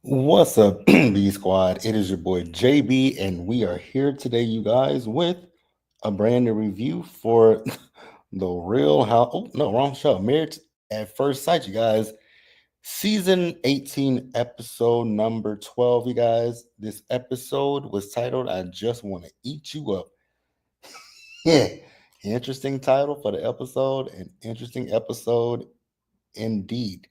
What's up, B Squad? It is your boy JB, and we are here today, you guys, with a brand new review for the Real How. Oh, no, wrong show. Married at First Sight, you guys. Season 18, episode number 12, you guys. This episode was titled I Just Want to Eat You Up. Yeah, interesting title for the episode, an interesting episode indeed.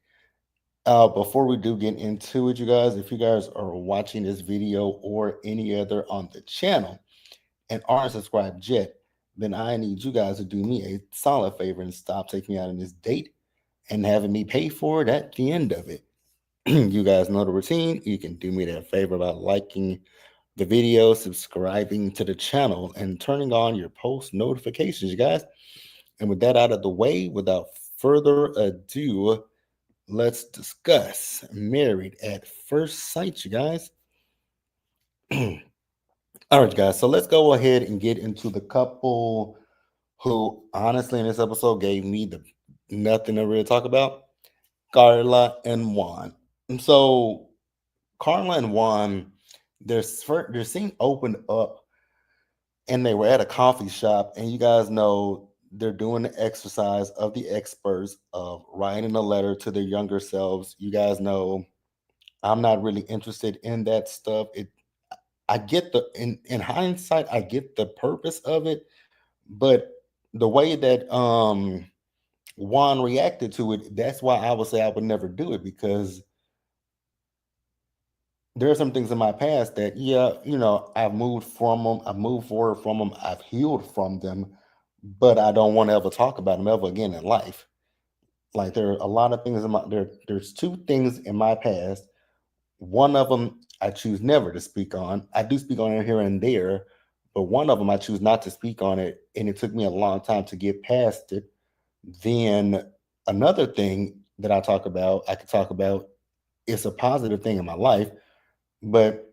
Before we do get into it, you guys, if you guys are watching this video or any other on the channel and aren't subscribed yet, then I need you guys to do me a solid favor and stop taking me out on this date and having me pay for it at the end of it. You guys know the routine. You can do me that favor by liking the video, subscribing to the channel, and turning on your post notifications, you guys. And with that out of the way, without further ado, let's discuss Married at First Sight, you guys. All right, guys. So let's go ahead and get into the couple who, honestly, in this episode gave me the nothing to really talk about. Carla and Juan. And so Carla and Juan, their scene opened up, and they were at a coffee shop. And you guys know they're doing the exercise of the experts of writing a letter to their younger selves. You guys know I'm not really interested in that stuff. I get the in hindsight, I get the purpose of it, but the way that Juan reacted to it, that's why I would say I would never do it, because there are some things in my past that, yeah, I've moved from them, I've moved forward from them, I've healed from them, but I don't want to ever talk about them ever again in life. Like, there are a lot of things in there's two things in my past. One of them I choose never to speak on. I do speak on it here and there, but one of them I choose not to speak on it, and it took me a long time to get past it. Then another thing that I could talk about, it's a positive thing in my life, but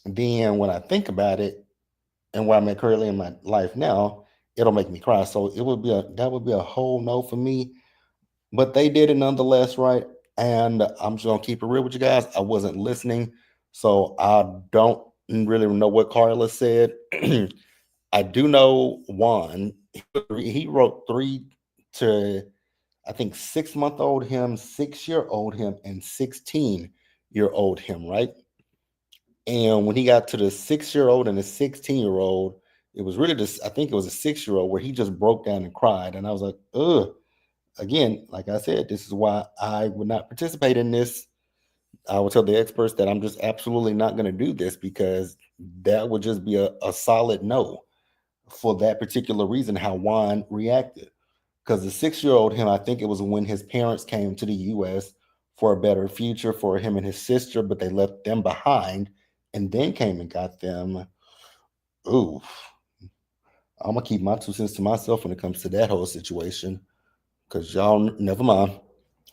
then when I think about it and where I'm at currently in my life now, it'll make me cry. So that would be a whole no for me. But they did it nonetheless, right? And I'm just gonna keep it real with you guys. I wasn't listening, so I don't really know what Carla said. I do know one. He wrote three to, I think, 6 month old him, 6 year old him, and 16 year old him, right? And when he got to the 6 year old and the 16 year old, it was really this. I think it was a 6 year old where he just broke down and cried, and I was like, ugh. Again, like I said, this is why I would not participate in this. I will tell the experts that I'm just absolutely not going to do this, because that would just be a solid no for that particular reason, how Juan reacted. Because the 6 year old him, I think it was when his parents came to the US for a better future for him and his sister, but they left them behind and then came and got them. Ooh, I'm going to keep my 2 cents to myself when it comes to that whole situation. Because y'all, never mind.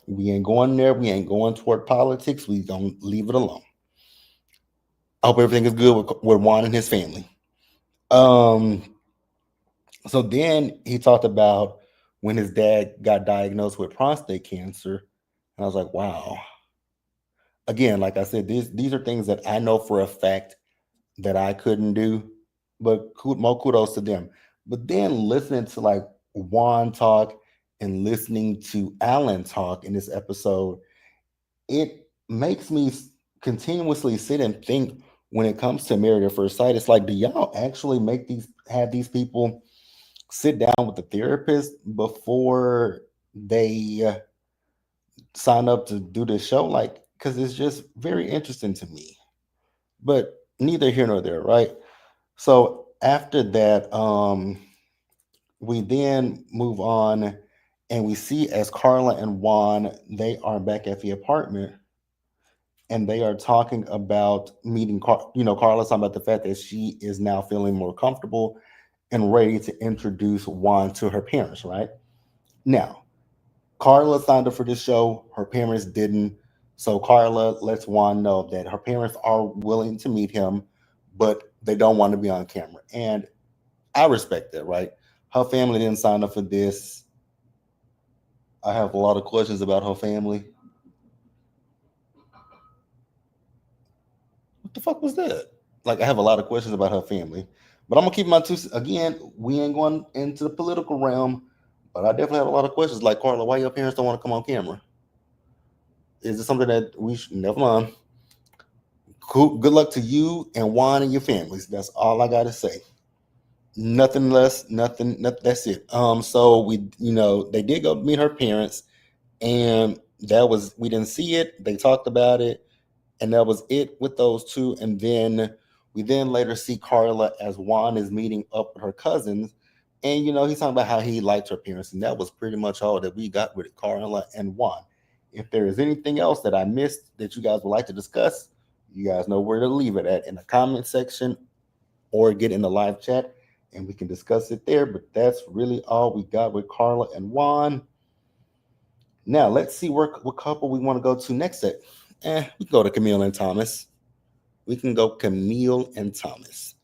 We ain't going there. We ain't going toward politics. We don't leave it alone. I hope everything is good with Juan and his family. Um, so then he talked about when his dad got diagnosed with prostate cancer. And I was like, wow. Again, like I said, these are things that I know for a fact that I couldn't do, but more kudos to them. But then listening to like Juan talk and listening to Alan talk in this episode, it makes me continuously sit and think, when it comes to Married at First Sight, it's like, do y'all actually have these people sit down with the therapist before they sign up to do this show? Like, because it's just very interesting to me. But neither here nor there, right? So after that, we then move on, and we see as Carla and Juan, they are back at the apartment, and they are talking about meeting. Carla's talking about the fact that she is now feeling more comfortable and ready to introduce Juan to her parents. Right now, Carla signed up for this show. Her parents didn't. So Carla lets Juan know that her parents are willing to meet him, but they don't want to be on camera. And I respect that, right? Her family didn't sign up for this. I have a lot of questions about her family. the fuck was that? Like, I have a lot of questions about her family, but I'm gonna keep my two. Again, we ain't going into the political realm, but I definitely have a lot of questions. Like, Carla, why your parents don't want to come on camera? Is it something that we should? Never mind. Cool. Good luck to you and Juan and your families. That's all I gotta say. Nothing less. Nothing. That's it. So they did go meet her parents, and that was we didn't see it. They talked about it, and that was it with those two. And then we then later see Carla as Juan is meeting up with her cousins, and he's talking about how he liked her parents, and that was pretty much all that we got with Carla and Juan. If there is anything else that I missed that you guys would like to discuss, you guys know where to leave it at in the comment section or get in the live chat, and we can discuss it there. But that's really all we got with Carla and Juan. Now let's see what couple we want to go to next. We can go to Camille and Thomas. We can go Camille and Thomas.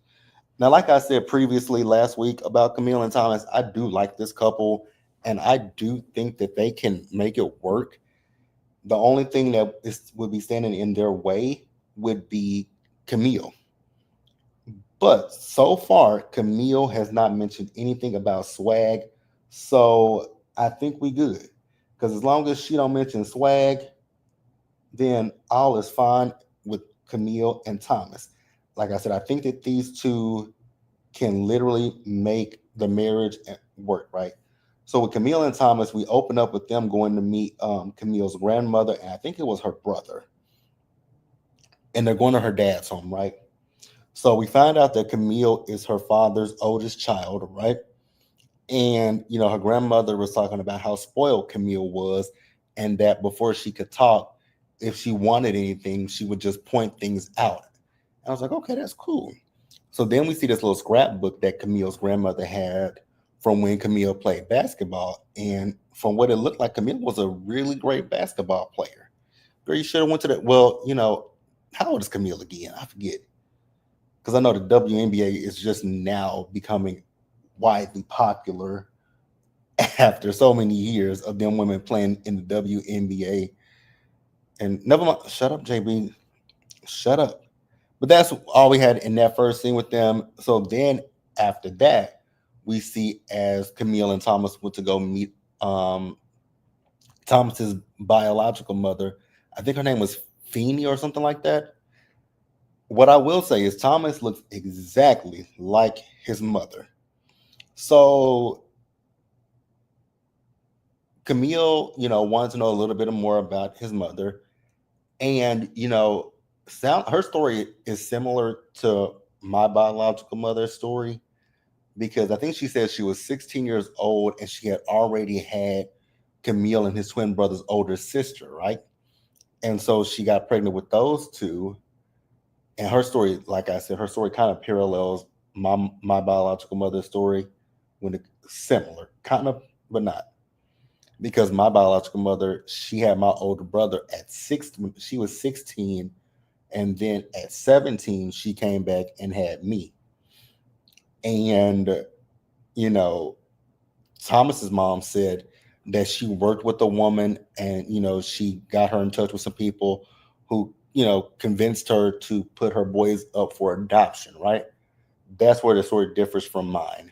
Now, like I said previously last week about Camille and Thomas, I do like this couple, and I do think that they can make it work. The only thing that would be standing in their way would be Camille. But so far, Camille has not mentioned anything about swag, so I think we good. Because as long as she don't mention swag, then all is fine with Camille and Thomas. Like I said, I think that these two can literally make the marriage work, right? So with Camille and Thomas, we open up with them going to meet Camille's grandmother, and I think it was her brother. And they're going to her dad's home, right? So we find out that Camille is her father's oldest child, right? And her grandmother was talking about how spoiled Camille was, and that before she could talk, if she wanted anything, she would just point things out. And I was like, okay, that's cool. So then we see this little scrapbook that Camille's grandmother had from when Camille played basketball. And from what it looked like, Camille was a really great basketball player. Girl, you should have went to that. Well, how old is Camille again? I forget. Because I know the WNBA is just now becoming widely popular after so many years of them women playing in the WNBA. And never mind, shut up, JB. Shut up. But that's all we had in that first scene with them. So then after that, we see as Camille and Thomas went to go meet Thomas's biological mother. I think her name was Feeny or something like that. What I will say is Thomas looks exactly like his mother. So Camille, wanted to know a little bit more about his mother. And, her story is similar to my biological mother's story, because I think she said she was 16 years old and she had already had Camille and his twin brother's older sister, right? And so she got pregnant with those two. And her story, like I said, her story kind of parallels my biological mother's story when it's similar, kind of, but not. Because my biological mother, she had my older brother at when she was 16, and then at 17 she came back and had me. And you know Thomas's mom said that she worked with a woman, and she got her in touch with some people who convinced her to put her boys up for adoption, right? That's where the story differs from mine,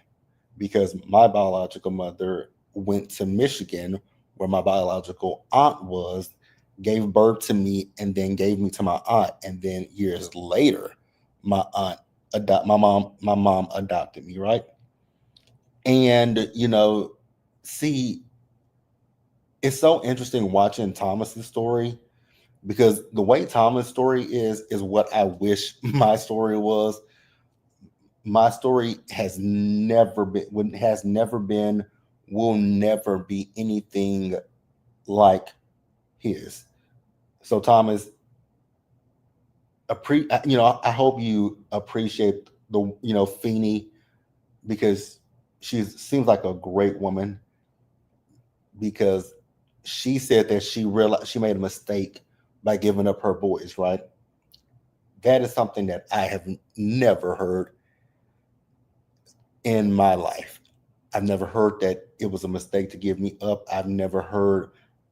because my biological mother went to Michigan, where my biological aunt was, gave birth to me, and then gave me to my aunt, and then years later my aunt my mom adopted me, right? And see, it's so interesting watching Thomas's story, because the way Thomas' story is what I wish my story was. My story has never been, will never be anything like his. So Thomas, I hope you appreciate the Feeny, because she seems like a great woman, because she said that she realized she made a mistake by giving up her boys, right? That is something that I have never heard in my life. I've never heard that it was a mistake to give me up. I've never heard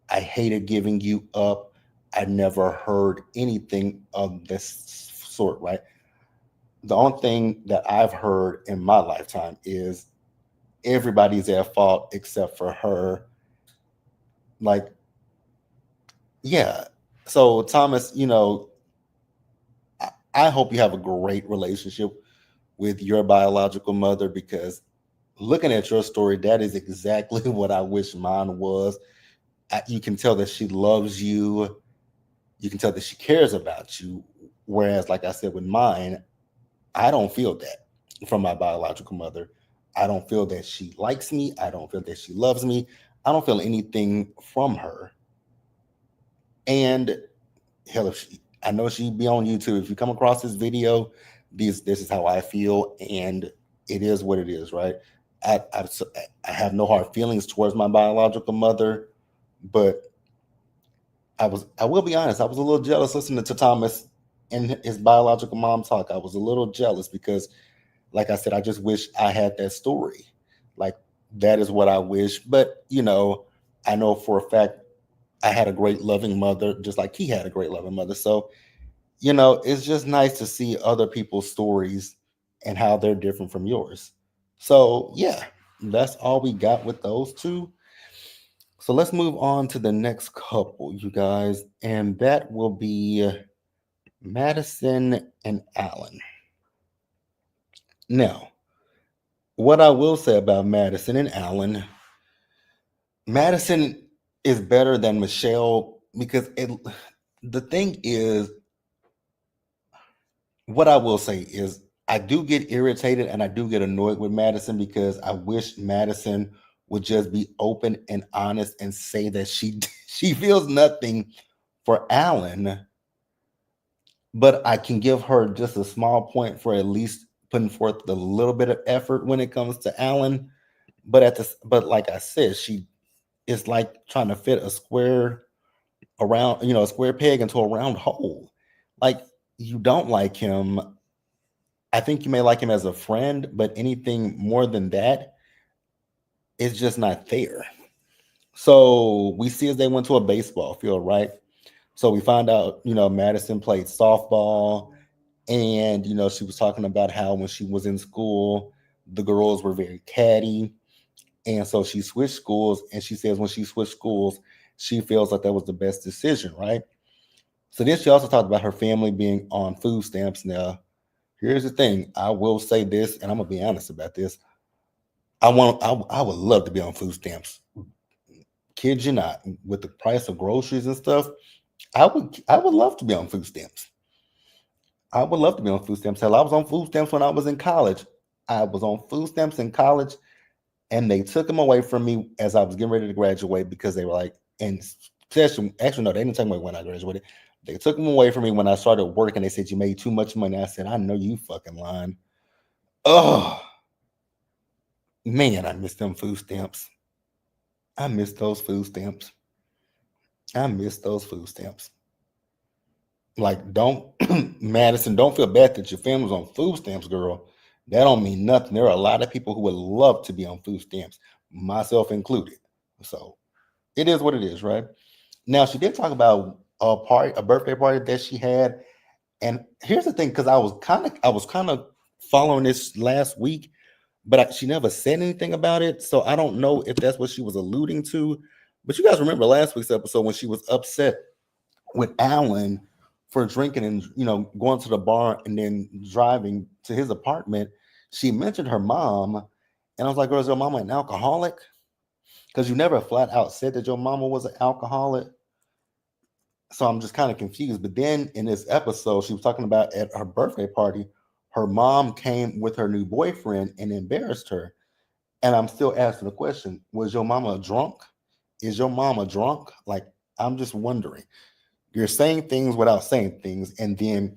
I hated giving you up. I never heard anything of this sort, right? The only thing that I've heard in my lifetime is everybody's at fault except for her. Like, yeah. So Thomas, I hope you have a great relationship with your biological mother, because looking at your story, that is exactly what I wish mine was. You can tell that she loves you. You can tell that she cares about you. Whereas, like I said, with mine, I don't feel that from my biological mother. I don't feel that she likes me. I don't feel that she loves me. I don't feel anything from her. And hell, if I know she'd be on YouTube. If you come across this video, this is how I feel, and it is what it is, right? I, I I have no hard feelings towards my biological mother, but I will be honest, I was a little jealous listening to Thomas and his biological mom talk. I was a little jealous because, like I said, I just wish I had that story. Like, that is what I wish. But I know for a fact I had a great loving mother, just like he had a great loving mother. So it's just nice to see other people's stories and how they're different from yours. So, yeah, that's all we got with those two. So, let's move on to the next couple, you guys. And that will be Madison and Allen. Now, what I will say about Madison and Allen, Madison is better than Michelle because the thing is, what I will say is I do get irritated and I do get annoyed with Madison because I wish Madison would just be open and honest and say that she she feels nothing for Alan, but I can give her just a small point for at least putting forth a little bit of effort when it comes to Alan. But like I said, she is like trying to fit a square around, a square peg into a round hole. Like, you don't like him. I think you may like him as a friend, but anything more than that is just not fair. So we see as they went to a baseball field, right? So we find out, Madison played softball, and she was talking about how when she was in school, the girls were very catty, and so she switched schools. And she says when she switched schools, she feels like that was the best decision, right? So then she also talked about her family being on food stamps. Now, here's the thing: I will say this, and I'm gonna be honest about this. I would love to be on food stamps. Kid you not, with the price of groceries and stuff, I would love to be on food stamps. I would love to be on food stamps. Hell, I was on food stamps when I was in college. I was on food stamps in college, and they took them away from me as I was getting ready to graduate because they were like, and actually no, they didn't take them away when I graduated. They took them away from me when I started working. They said you made too much money. I said, I know you fucking lying. Oh man, I miss them food stamps. I miss those food stamps. I miss those food stamps. Like, don't Madison, don't feel bad that your family's on food stamps, girl. That don't mean nothing. There are a lot of people who would love to be on food stamps, myself included. So it is what it is, right? Now she did talk about a birthday party that she had. And here's the thing, because I was kind of following this last week, but she never said anything about it. So I don't know if that's what she was alluding to. But you guys remember last week's episode when she was upset with Alan for drinking and going to the bar and then driving to his apartment. She mentioned her mom, and I was like, "Girl, is your mama an alcoholic?" Because you never flat out said that your mama was an alcoholic. So I'm just kind of confused. But then in this episode, she was talking about at her birthday party, her mom came with her new boyfriend and embarrassed her. And I'm still asking the question: was your mama drunk? Is your mama drunk? Like, I'm just wondering. You're saying things without saying things, and then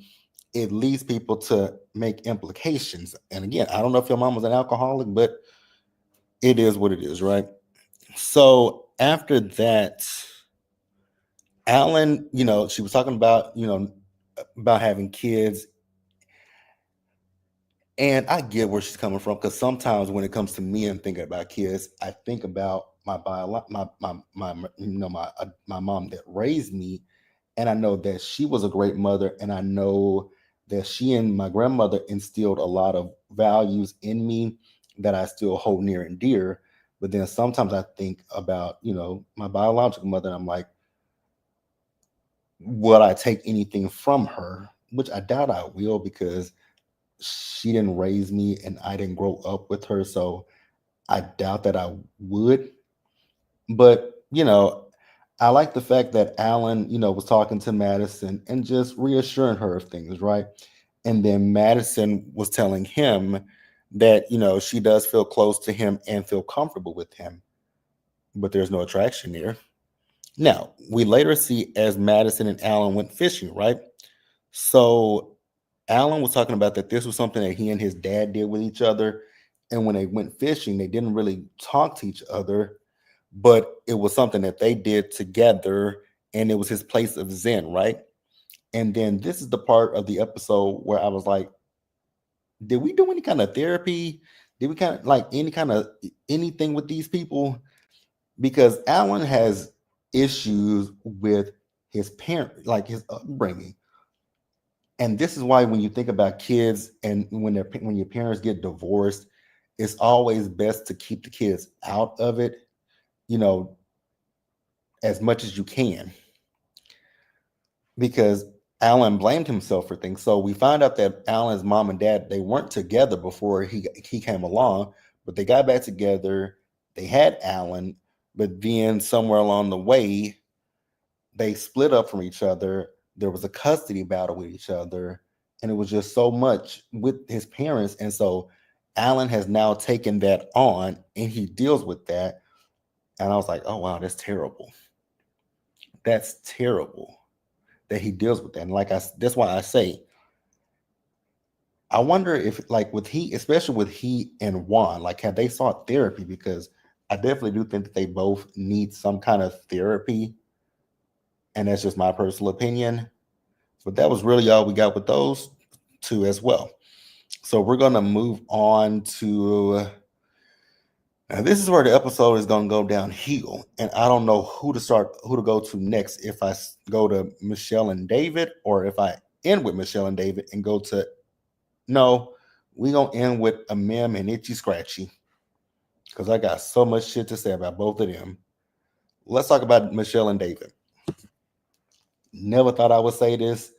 it leads people to make implications. And again, I don't know if your mom was an alcoholic, but it is what it is, right? So after that, Alan, she was talking about, about having kids. And I get where she's coming from, because sometimes when it comes to me and thinking about kids, I think about my mom that raised me, and I know that she was a great mother, and I know that she and my grandmother instilled a lot of values in me that I still hold near and dear. But then sometimes I think about, my biological mother, and I'm like, would I take anything from her? Which I doubt I will, because she didn't raise me and I didn't grow up with her. So I doubt that I would. But, I like the fact that Alan, was talking to Madison and just reassuring her of things, right? And then Madison was telling him that, she does feel close to him and feel comfortable with him, but there's no attraction there. Now, we later see as Madison and Alan went fishing, right? So Alan was talking about that this was something that he and his dad did with each other. And when they went fishing, they didn't really talk to each other, but it was something that they did together. And it was his place of zen, right? And then this is the part of the episode where I was like, did we do any kind of therapy? Did we kind of like any kind of anything with these people? Because Alan has issues with his parent, like his upbringing. And this is why when you think about kids and when your parents get divorced, it's always best to keep the kids out of it, you know, as much as you can, because Alan blamed himself for things. So we find out that Alan's mom and dad, they weren't together before he came along, but they got back together. They had Alan, but then somewhere along the way, they split up from each other. There was a custody battle with each other, and it was just so much with his parents. And so Alan has now taken that on and he deals with that. And I was like, oh wow, that's terrible. That's terrible that he deals with that. And that's why I say, I wonder if like with he, especially with he and Juan, like have they sought therapy? Because I definitely do think that they both need some kind of therapy. And that's just my personal opinion. But that was really all we got with those two as well. So we're gonna move on to now. This is where the episode is gonna go downhill, and I don't know who to go to next. If I go to Michelle and David, or if I end with Michelle and David and go to no, we gonna end with a Mem and Itchy Scratchy because I got so much shit to say about both of them. Let's talk about Michelle and David. Never thought I would say this,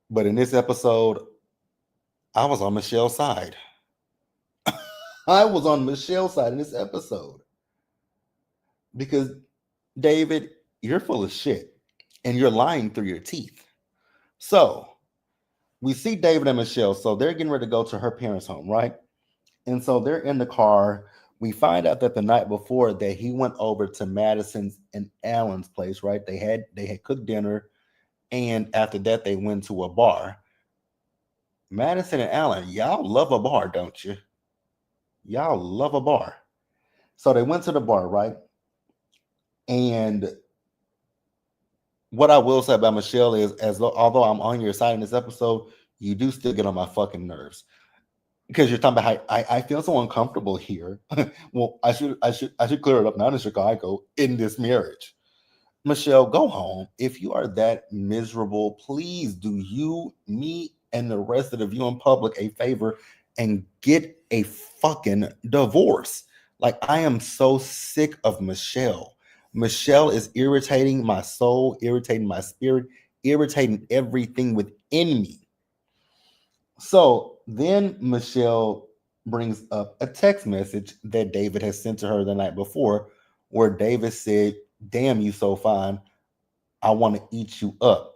but in this episode, I was on Michelle's side. I was on Michelle's side in this episode because David, you're full of shit and you're lying through your teeth. So we see David and Michelle. So they're getting ready to go to her parents' home, right? And so they're in the car. We find out that the night before that he went over to Madison's and Alan's place, right? They had cooked dinner, and after that they went to a bar. Madison and Alan, y'all love a bar, don't you? Y'all love a bar. So they went to the bar, right? And what I will say about Michelle is, although I'm on your side in this episode, you do still get on my fucking nerves because you're talking about how I feel so uncomfortable here. Well, I should clear it up now in Chicago in this marriage. Michelle, go home. If you are that miserable, please do you, me, and the rest of the viewing public a favor and get a fucking divorce. Like, I am so sick of Michelle. Michelle is irritating my soul, irritating my spirit, irritating everything within me. So then Michelle brings up a text message that David has sent to her the night before, where David said, damn, you so fine. I want to eat you up.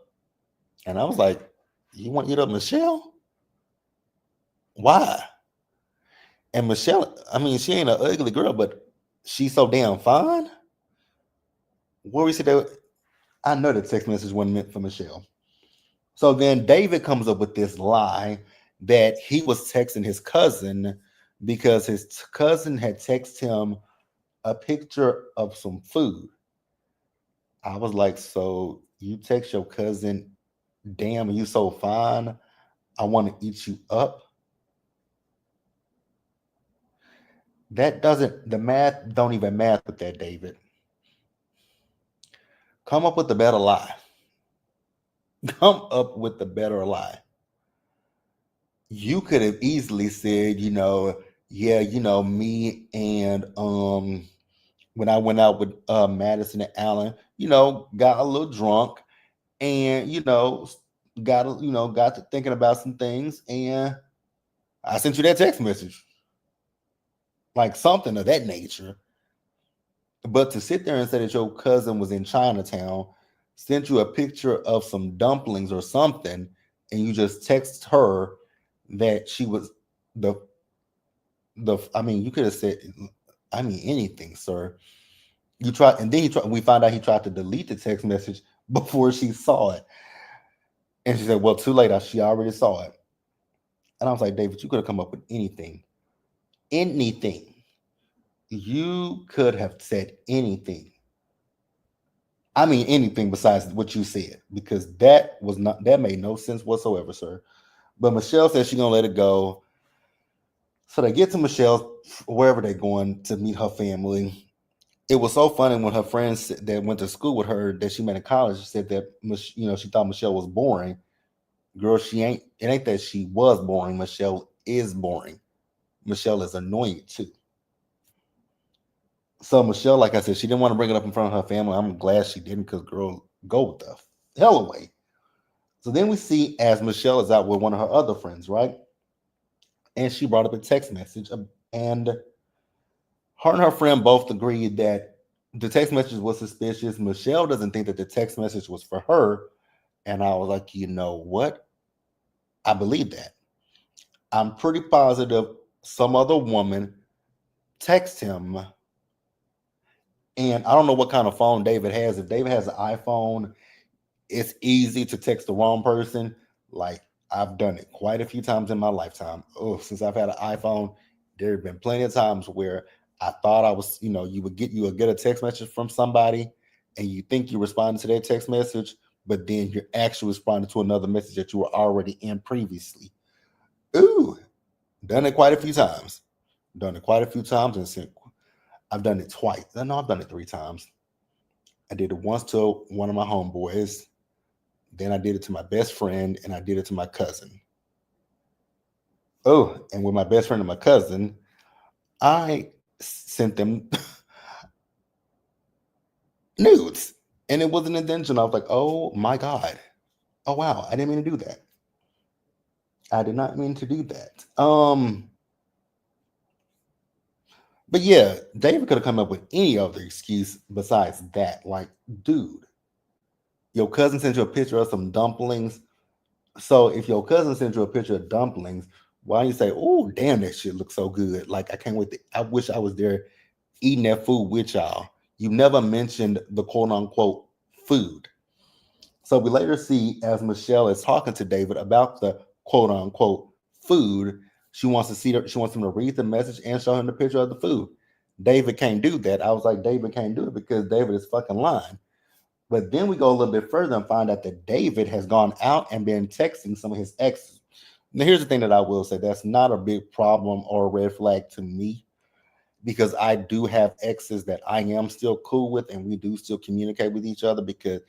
And I was like, you want to eat up Michelle? Why? And Michelle, I mean, she ain't an ugly girl, but she's so damn fine. Where we said that, I know the text message wasn't meant for Michelle. So then David comes up with this lie that he was texting his cousin because his cousin had texted him a picture of some food. I was like, so you text your cousin, damn, you so fine. I want to eat you up. That doesn't, the math don't even math with that, David. Come up with a better lie. Come up with the better lie. You could have easily said, yeah, me and when I went out with Madison and Allen, got a little drunk and got to thinking about some things, and I sent you that text message, like something of that nature. But to sit there and say that your cousin was in Chinatown, sent you a picture of some dumplings or something, and you just text her that she was the I mean, you could have said, I mean, anything, sir. You tried, and then we found out he tried to delete the text message before she saw it, and she said, "Well, too late. She already saw it." And I was like, "David, you could have come up with anything, anything. You could have said anything. I mean, anything besides what you said, because that made no sense whatsoever, sir." But Michelle said she's gonna let it go. So they get to Michelle's wherever they're going to meet her family. It was so funny when her friends that went to school with her that she met in college said that she thought Michelle was boring. Girl, she ain't. It ain't that she was boring. Michelle is boring. Michelle is annoying too. So Michelle, like I said, she didn't want to bring it up in front of her family. I'm glad she didn't, because girl, go with the hell away. So then we see as Michelle is out with one of her other friends, right? And she brought up a text message, and her and her friend both agreed that the text message was suspicious. Michelle doesn't think that the text message was for her, and I was like, you know what? I believe that. I'm pretty positive some other woman text him, and I don't know what kind of phone David has. If David has an iPhone, it's easy to text the wrong person. Like, I've done it quite a few times in my lifetime. Oh, since I've had an iPhone, there have been plenty of times where I thought I was, you would get a text message from somebody, and you think you responded to their text message, but then you're actually responding to another message that you were already in previously. Ooh, done it quite a few times. Done it quite a few times, and I've done it twice. No, I've done it 3 times. I did it once to one of my homeboys. Then I did it to my best friend, and I did it to my cousin. Oh, and with my best friend and my cousin, I sent them nudes. And it wasn't intentional. I was like, oh my God. Oh wow. I didn't mean to do that. I did not mean to do that. But yeah, David could have come up with any other excuse besides that. Like, dude, your cousin sent you a picture of some dumplings. So if your cousin sent you a picture of dumplings, why don't you say, "Oh, damn, that shit looks so good. Like, I can't wait. I wish I was there eating that food with y'all." You never mentioned the quote unquote food. So we later see as Michelle is talking to David about the quote unquote food, she wants him to read the message and show him the picture of the food. David can't do that. I was like, David can't do it because David is fucking lying. But then we go a little bit further and find out that David has gone out and been texting some of his exes. Now, here's the thing that I will say, that's not a big problem or a red flag to me, because I do have exes that I am still cool with, and we do still communicate with each other, because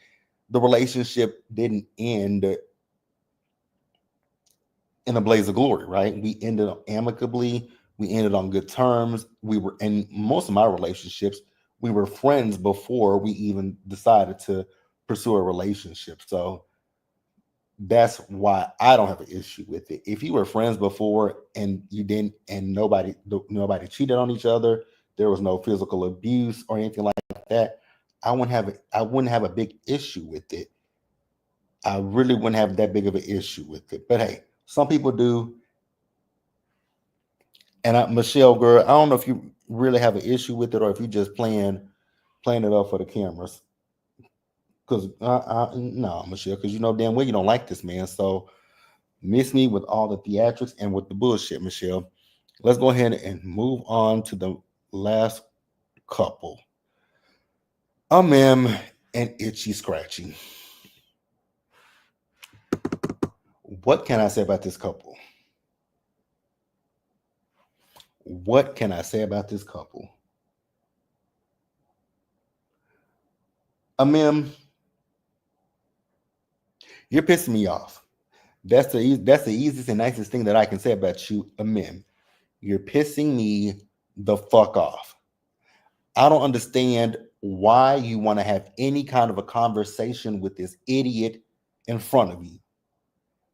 the relationship didn't end in a blaze of glory, right? We ended up amicably, we ended on good terms. We were in most of my relationships, we were friends before we even decided to pursue a relationship. So that's why I don't have an issue with it. If you were friends before and you didn't, and nobody cheated on each other, there was no physical abuse or anything like that, I wouldn't have a big issue with it. I really wouldn't have that big of an issue with it. But hey, some people do. And Michelle, girl, I don't know if you really have an issue with it, or if you just playing it up for the cameras. Because no, Michelle, because you know damn well you don't like this man. So miss me with all the theatrics and with the bullshit, Michelle. Let's go ahead and move on to the last couple. Em and Itchy Scratchy. What can I say about this couple? What can I say about this couple? Em, you're pissing me off, That's the easiest and nicest thing that I can say about you, Amen. You're pissing me the fuck off. I don't understand why you want to have any kind of a conversation with this idiot in front of you.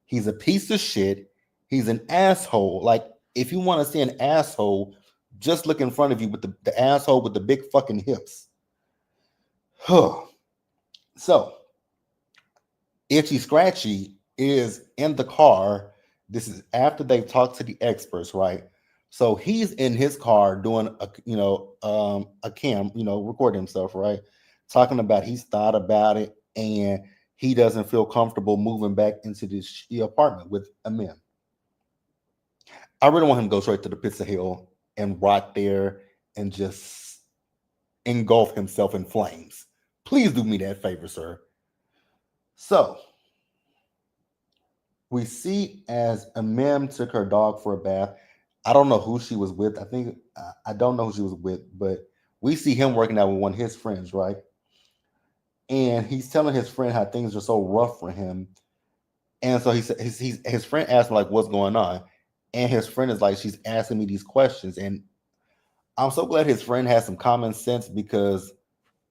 He's a piece of shit. He's an asshole. Like, if you want to see an asshole, just look in front of you with the asshole with the big fucking hips. So, Itchy Scratchy is in the car. This is after they've talked to the experts, right? So he's in his car doing a cam, recording himself, right? Talking about he's thought about it and he doesn't feel comfortable moving back into this apartment with a man. I really want him to go straight to the pits of hell and rot there and just engulf himself in flames. Please do me that favor, sir. So we see as Mem took her dog for a bath. I don't know who she was with. I don't know who she was with, but we see him working out with one of his friends, right? And he's telling his friend how things are so rough for him. And so his friend asked him like, "What's going on?" And his friend is like, "She's asking me these questions." And I'm so glad his friend has some common sense because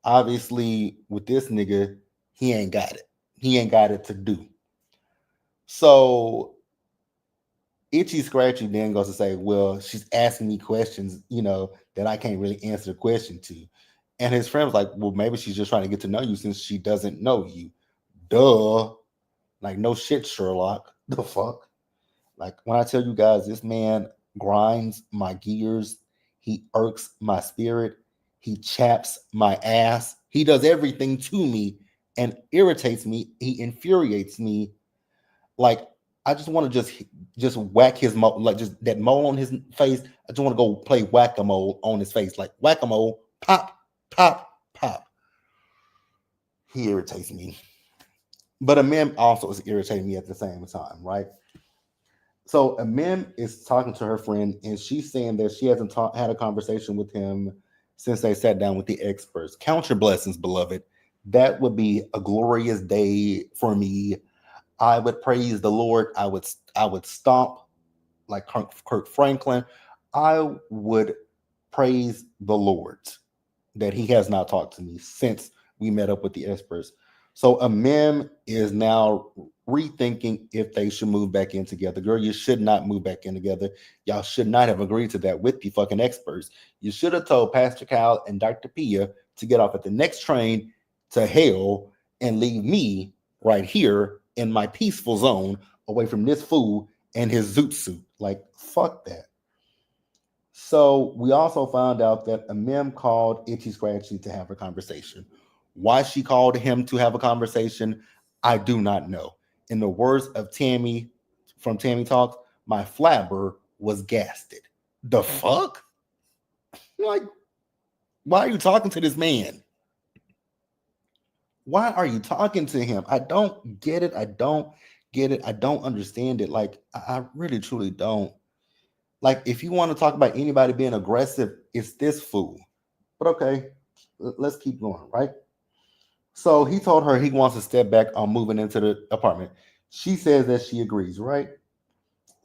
obviously with this nigga, he ain't got it. He ain't got it to do. So Itchy Scratchy then goes to say, "Well, she's asking me questions, that I can't really answer the question to." And his friend was like, "Well, maybe she's just trying to get to know you since she doesn't know you." Duh. Like, no shit, Sherlock. The fuck? Like, when I tell you guys, this man grinds my gears, he irks my spirit, he chaps my ass, he does everything to me and irritates me, he infuriates me. Like, I just want to just whack his mole, like just that mole on his face. I just want to go play whack-a-mole on his face, like whack-a-mole, pop, pop, pop. He irritates me. But a mem also is irritating me at the same time, right? So Mem is talking to her friend, and she's saying that she hasn't had a conversation with him since they sat down with the experts. Count your blessings, beloved. That would be a glorious day for me. I would praise the Lord. I would stomp like Kirk Franklin. I would praise the Lord that he has not talked to me since we met up with the experts. So a mem is now rethinking if they should move back in together. Girl, you should not move back in together. Y'all should not have agreed to that with the fucking experts. You should have told Pastor Kyle and Dr. Pia to get off at the next train to hell and leave me right here in my peaceful zone away from this fool and his zoot suit. Like, fuck that. So we also found out that a mem called Itchy Scratchy to have a conversation. Why she called him to have a conversation, I do not know. In the words of Tammy from Tammy Talks, my flabber was gasted. The fuck? Like, why are you talking to this man? Why are you talking to him? I don't get it. I don't get it. I don't understand it. Like, I really truly don't. Like, if you want to talk about anybody being aggressive, it's this fool. But okay, let's keep going, right? So he told her he wants to step back on moving into the apartment. She says that she agrees, right?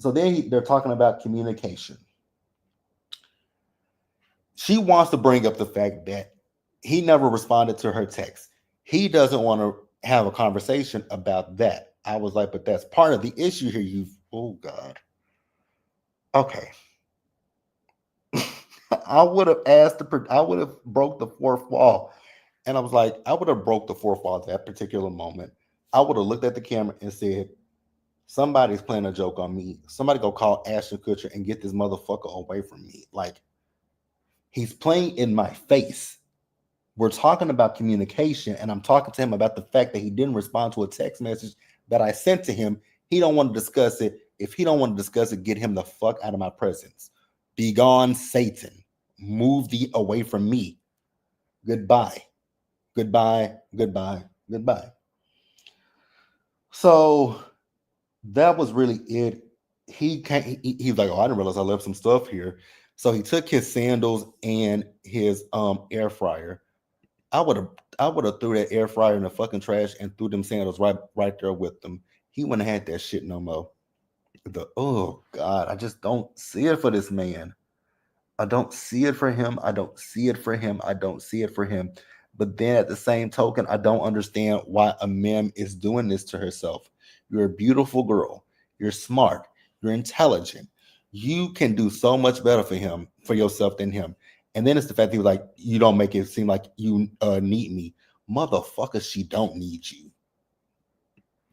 So then they're talking about communication. She wants to bring up the fact that he never responded to her text. He doesn't want to have a conversation about that. I was like, but that's part of the issue here. Oh God. Okay. I would have I would have broke the fourth wall. And I was like, I would have broke the fourth wall at that particular moment. I would have looked at the camera and said, somebody's playing a joke on me. Somebody go call Ashton Kutcher and get this motherfucker away from me. Like, he's playing in my face. We're talking about communication, and I'm talking to him about the fact that he didn't respond to a text message that I sent to him. He don't want to discuss it. If he don't want to discuss it, get him the fuck out of my presence. Be gone, Satan. Move thee away from me. Goodbye. Goodbye. Goodbye. Goodbye. So that was really it. He was like, "Oh, I didn't realize I left some stuff here." So he took his sandals and his air fryer. I would have threw that air fryer in the fucking trash and threw them sandals right there with them. he wouldn't have had that shit no more. Oh God, I just don't see it for this man. I don't see it for him. I don't see it for him. I don't see it for him. But then at the same token, I don't understand why a mem is doing this to herself. You're a beautiful girl. You're smart. You're intelligent. You can do so much better for him, for yourself than him. And then it's the fact that he was like, you don't make it seem like you need me. Motherfucker, she don't need you.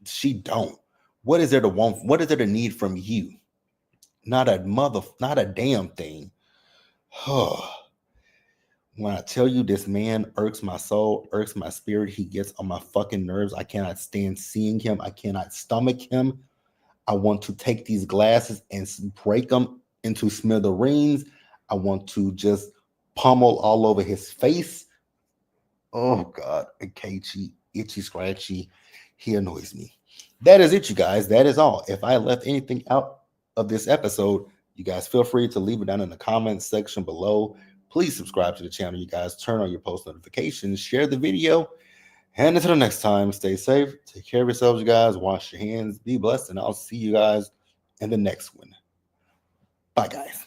She don't. What is there to want? What is there to need from you? Not a damn thing. When I tell you this man irks my soul, irks my spirit, he gets on my fucking nerves. I cannot stand seeing him. I cannot stomach him. I want to take these glasses and break them into smithereens. I want to just pummel all over his face. Oh God, itchy, scratchy. He annoys me. That is it, you guys. That is all. If I left anything out of this episode, you guys feel free to leave it down in the comments section below. Please subscribe to the channel, you guys. Turn on your post notifications, share the video, and until the next time, stay safe, take care of yourselves, you guys. Wash your hands, be blessed, and I'll see you guys in the next one. Bye, guys.